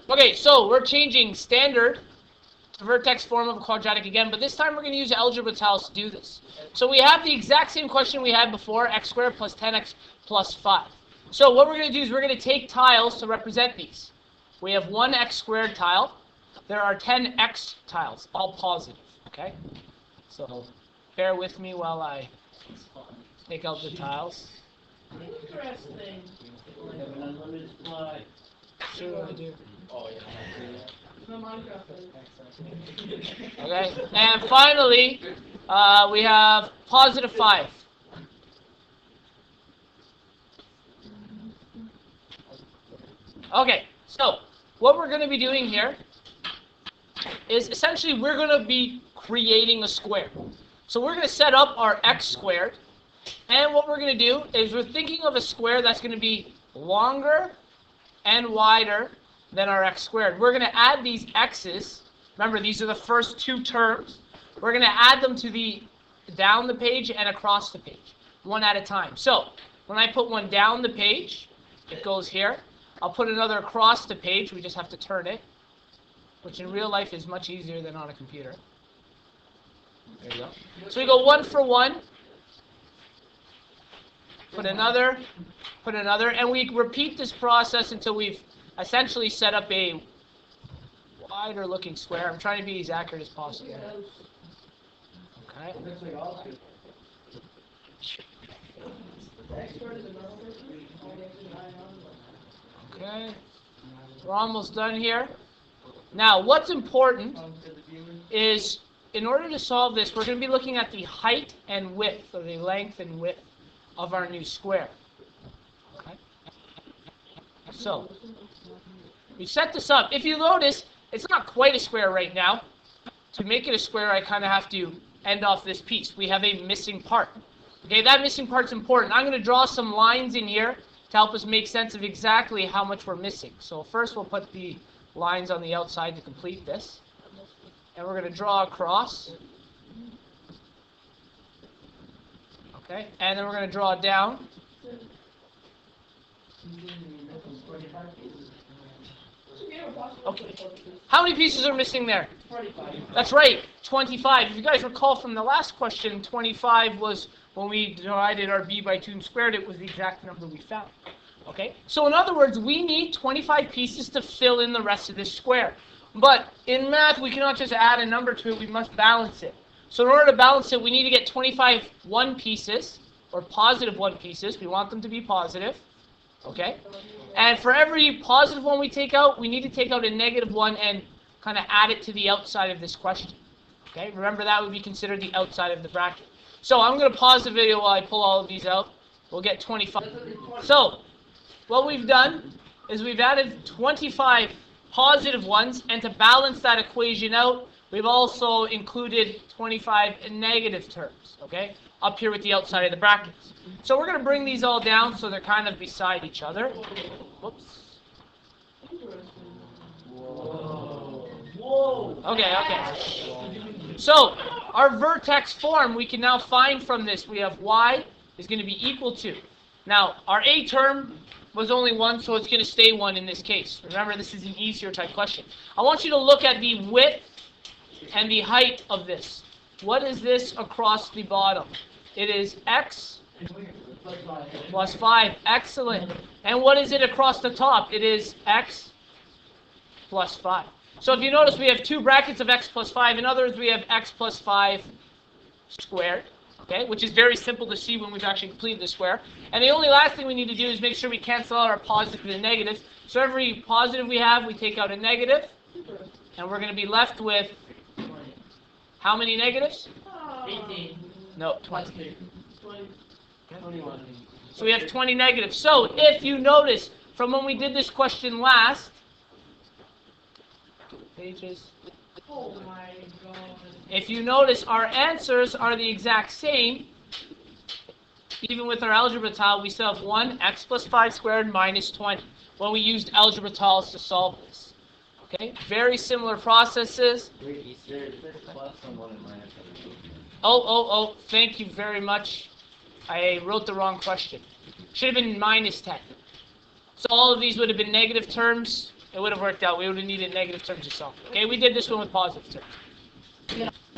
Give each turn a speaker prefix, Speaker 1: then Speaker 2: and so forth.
Speaker 1: Okay, so we're changing standard to vertex form of a quadratic again, but this time we're going to use algebra tiles to do this. So we have the exact same question we had before, x squared plus 10x plus 5. So what we're going to do is we're going to take tiles to represent these. We have one x squared tile. There are 10x tiles, all positive, okay? So bear with me while I take out the tiles.
Speaker 2: Interesting. You have an unlimited supply.
Speaker 1: Sure I do.
Speaker 2: Oh, yeah. No Minecraft.
Speaker 1: Okay, and finally, we have positive 5. Okay, so what we're going to be doing here is essentially we're going to be creating a square. So we're going to set up our x squared, and what we're going to do is we're thinking of a square that's going to be longer and wider than our x squared. We're going to add these x's. Remember, these are the first two terms. We're going to add them to the down the page and across the page, one at a time. So when I put one down the page, it goes here. I'll put another across the page. We just have to turn it, which in real life is much easier than on a computer. There you go. So we go one for one. Put another, and we repeat this process until we've essentially set up a wider looking square. I'm trying to be as accurate as possible. Okay. Okay. We're almost done here. Now, what's important is, in order to solve this, we're going to be looking at the height and width, or the length and width of our new square. Okay. So, we set this up. If you notice, it's not quite a square right now. To make it a square, I kind of have to end off this piece. We have a missing part. Okay, that missing part's important. I'm going to draw some lines in here to help us make sense of exactly how much we're missing. So first we'll put the lines on the outside to complete this. And we're going to draw across. Okay, and then we're going to draw down. Okay. How many pieces are missing there?
Speaker 2: 25.
Speaker 1: That's right, 25. If you guys recall from the last question, 25 was when we divided our b by 2 and squared it, was the exact number we found. Okay? So in other words, we need 25 pieces to fill in the rest of this square. But in math, we cannot just add a number to it, we must balance it. So in order to balance it, we need to get 25 1 pieces, or positive 1 pieces. We want them to be positive. Okay? And for every positive one we take out, we need to take out a negative one and kind of add it to the outside of this question. Okay? Remember, that would be considered the outside of the bracket. So I'm going to pause the video while I pull all of these out. We'll get 25. So what we've done is we've added 25 positive ones, and to balance that equation out, we've also included 25 negative terms, okay, up here with the outside of the brackets. So we're going to bring these all down so they're kind of beside each other. Whoops. Okay. So our vertex form we can now find from this. We have y is going to be equal to. Now, our a term was only 1, so it's going to stay 1 in this case. Remember, this is an easier type question. I want you to look at the width and the height of this. What is this across the bottom? It is x plus 5. Excellent. And what is it across the top? It is x plus 5. So if you notice, we have two brackets of x plus 5. In other words, we have x plus 5 squared. Okay, which is very simple to see when we've actually completed the square. And the only last thing we need to do is make sure we cancel out our positive and negatives. So every positive we have, we take out a negative. And we're going to be left with how many negatives?
Speaker 2: 18.
Speaker 1: No, 20.
Speaker 2: 20.
Speaker 1: Okay.
Speaker 2: 21.
Speaker 1: So we have 20 negatives. So if you notice, from when we did this question last, pages.
Speaker 2: Oh my god.
Speaker 1: If you notice, our answers are the exact same. Even with our algebra tile, we still have 1 x plus 5 squared minus 20 when we used algebra tiles to solve this. Okay, very similar processes. Oh, thank you very much. I wrote the wrong question. Should have been minus 10. So all of these would have been negative terms, It would have worked out. We would have needed negative terms or something. Okay, we did this one with positive terms.